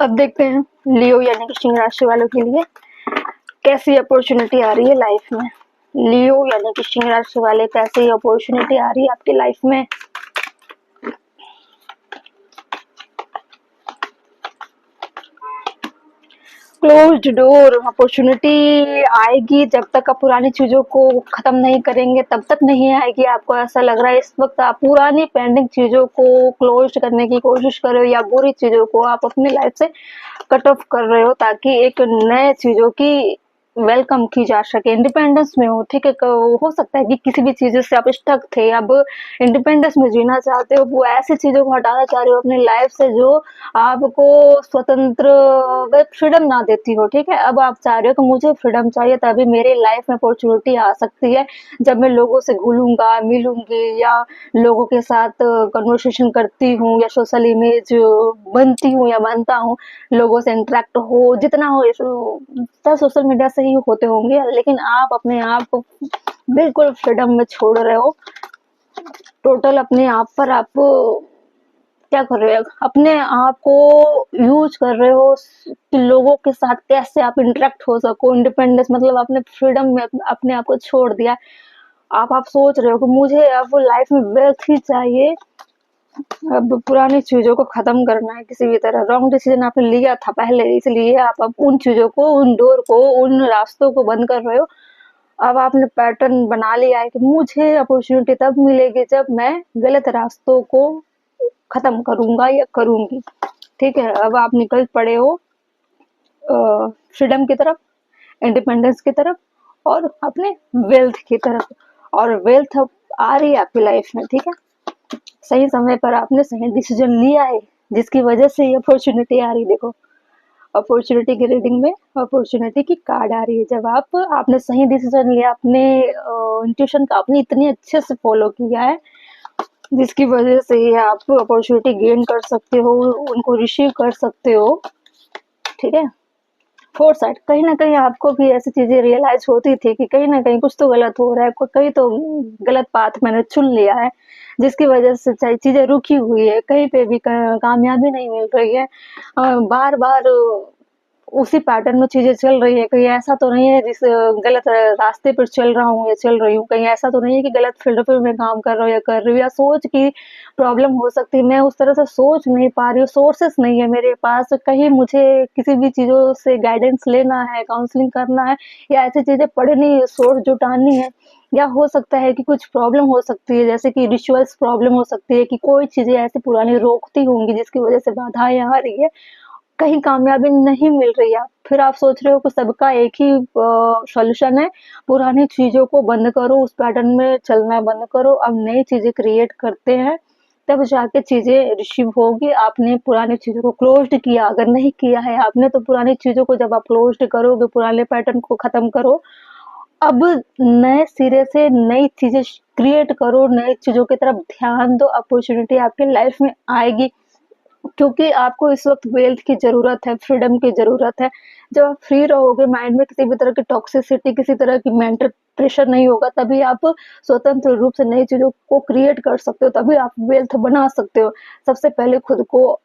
अब देखते हैं लियो यानी कि सिंह राशि वालों के लिए कैसी अपॉर्चुनिटी आ रही है लाइफ में। लियो यानी कि सिंह राशि वाले कैसी अपॉर्चुनिटी आ रही है आपकी लाइफ में। क्लोज्ड डोर अपॉर्चुनिटी आएगी, जब तक आप पुरानी चीजों को खत्म नहीं करेंगे तब तक नहीं आएगी। आपको ऐसा लग रहा है इस वक्त आप पुरानी पेंडिंग चीजों को क्लोज करने की कोशिश कर रहे हो या बुरी चीजों को आप अपनी लाइफ से कट ऑफ कर रहे हो ताकि एक नए चीजों की वेलकम की जा सके। इंडिपेंडेंस में हो, ठीक है, हो सकता है कि किसी भी चीज से आप स्टक थे, अब इंडिपेंडेंस में जीना चाहते हो, वो ऐसी चीजों को हटाना चाह रहे हो अपनी लाइफ से जो आपको स्वतंत्र फ्रीडम ना देती हो। ठीक है, अब आप चाह रहे हो कि मुझे फ्रीडम चाहिए तभी मेरे लाइफ में अपॉर्चुनिटी आ सकती है, जब मैं लोगों से घुलूंगा मिलूंगी या लोगों के साथ कन्वर्सेशन करती हूँ या सोशल इमेज बनती हूँ या बनता हूँ, लोगों से इंटरेक्ट हो जितना हो सोशल मीडिया से ही होते होंगे, लेकिन आप अपने आप को बिल्कुल फ्रीडम में छोड़ रहे हो। टोटल अपने आप पर आप क्या कर रहे हो, अपने आप को यूज कर रहे हो कि लोगों के साथ कैसे आप इंटरेक्ट हो सको। इंडिपेंडेंस मतलब आपने फ्रीडम में अपने आप को छोड़ दिया। आप सोच रहे हो कि मुझे अब लाइफ में वेल्थ ही चाहिए, अब पुरानी चीजों को खत्म करना है किसी भी तरह। रॉन्ग डिसीजन आपने लिया था पहले, इसलिए आप अब उन चीजों को, उन डोर को, उन रास्तों को बंद कर रहे हो। अब आपने पैटर्न बना लिया है कि मुझे अपॉर्चुनिटी तब मिलेगी जब मैं गलत रास्तों को खत्म करूंगा या करूंगी। ठीक है, अब आप निकल पड़े हो फ्रीडम की तरफ, इंडिपेंडेंस की तरफ और अपने वेल्थ की तरफ, और वेल्थ अब आ रही है आपकी लाइफ में। ठीक है, सही समय पर आपने सही डिसीजन लिया है जिसकी वजह से ये अपॉर्चुनिटी आ रही। देखो, अपॉर्चुनिटी की रीडिंग में अपॉर्चुनिटी की कार्ड आ रही है। जब आपने सही डिसीजन लिया, अपने इंट्यूशन का आपने इतनी अच्छे से फॉलो किया है जिसकी वजह से आप अपॉर्चुनिटी गेन कर सकते हो, उनको रिसीव कर सकते हो। ठीक है, फोर साइड कहीं ना कहीं आपको भी ऐसी चीजें रियलाइज होती थी कि कहीं ना कहीं कुछ तो गलत हो रहा है, कहीं तो गलत पाथ मैंने चुन लिया है जिसकी वजह से चाहे चीजें रुकी हुई है, कहीं पे भी कामयाबी नहीं मिल रही है, बार बार उसी पैटर्न में चीजें चल रही है। कहीं ऐसा तो नहीं है जिस गलत रास्ते पर चल रहा हूँ या चल रही हूँ, कहीं ऐसा तो नहीं है कि गलत फील्ड पे मैं काम कर रहा हूँ या कर रही हूँ, या सोच की प्रॉब्लम हो सकती है, मैं उस तरह से सोच नहीं पा रही हूँ, सोर्सेस नहीं है मेरे पास, कहीं मुझे किसी भी चीजों से गाइडेंस लेना है, काउंसलिंग करना है या ऐसी चीजें पढ़नी, सोर्स जुटानी है, या हो सकता है कि कुछ प्रॉब्लम हो सकती है जैसे कि रिचुअल्स प्रॉब्लम हो सकती है कि कोई चीजें ऐसी पुरानी रोकती होंगी जिसकी वजह से बाधाएं आ रही है, कहीं कामयाबी नहीं मिल रही है। फिर आप सोच रहे हो कि सबका एक ही सॉल्यूशन है, पुरानी चीजों को बंद करो, उस पैटर्न में चलना बंद करो, अब नई चीजें क्रिएट करते हैं, तब जाके चीजें रिसीव होगी। आपने पुरानी चीजों को क्लोज्ड किया, अगर नहीं किया है आपने तो पुरानी चीजों को जब आप क्लोज्ड करोगे, पुराने पैटर्न को खत्म करो, अब नए सिरे से नई चीजें क्रिएट करो, नई चीजों की तरफ ध्यान दो, अपॉर्चुनिटी आपकी लाइफ में आएगी क्योंकि आपको इस वक्त वेल्थ की जरूरत है, फ्रीडम की जरूरत है। जब आप फ्री रहोगे, माइंड में किसी भी तरह की टॉक्सिसिटी, किसी तरह की मेंटल प्रेशर नहीं होगा, तभी आप स्वतंत्र रूप से नई चीजों को क्रिएट कर सकते हो, तभी आप वेल्थ बना सकते हो। सबसे पहले खुद को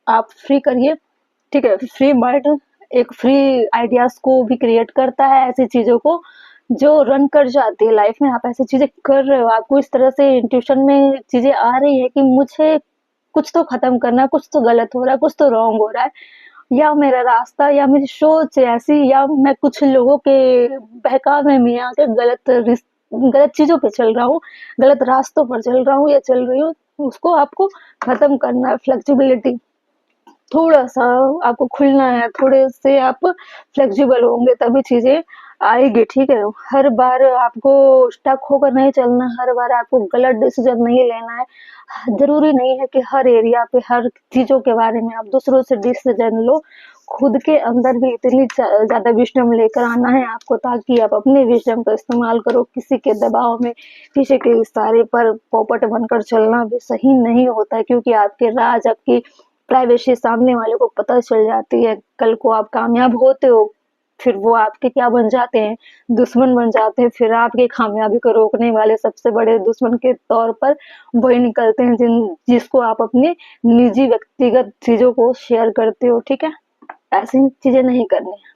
आप फ्री करिए। ठीक है, फ्री माइंड एक फ्री आइडियाज को भी क्रिएट करता है, ऐसी चीजों को जो रन कर जाती है लाइफ में। आप ऐसी चीजें कर रहे हो, आपको इस तरह से इंट्यूशन में चीजें आ रही है कि मुझे कुछ तो खत्म करना है, कुछ तो गलत हो रहा है, कुछ तो रॉन्ग हो रहा है, या मेरा रास्ता या मेरी सोच ऐसी, या मैं कुछ लोगों के बहकावे में आके गलत चीजों पे चल रहा हूँ, गलत रास्तों पर चल रहा हूँ या चल रही हूँ, उसको आपको खत्म करना है। फ्लेक्सिबिलिटी, थोड़ा सा आपको खुलना है, थोड़े से आप फ्लेक्सिबल होंगे तभी चीजें आएगी। ठीक है, हर बार आपको स्टक होकर नहीं चलना, हर बार आपको गलत डिसीजन नहीं लेना है। जरूरी नहीं है कि हर एरिया पे हर चीजों के बारे में आप दूसरों से डिसीजन लो, खुद के अंदर भी इतनी ज्यादा विजडम लेकर आना है आपको ताकि आप अपने विजडम का इस्तेमाल करो। किसी के दबाव में, किसी के इशारे पर पोपट बनकर चलना भी सही नहीं होता है, क्योंकि आपके राज, आपकी प्राइवेसी सामने वाले को पता चल जाती है। कल को आप कामयाब होते हो फिर वो आपके क्या बन जाते हैं, दुश्मन बन जाते हैं। फिर आपकी कामयाबी को रोकने वाले सबसे बड़े दुश्मन के तौर पर वही निकलते हैं जिसको आप अपनी निजी व्यक्तिगत चीज़ों को शेयर करते हो, ठीक है? ऐसी चीज़ें नहीं करनी है।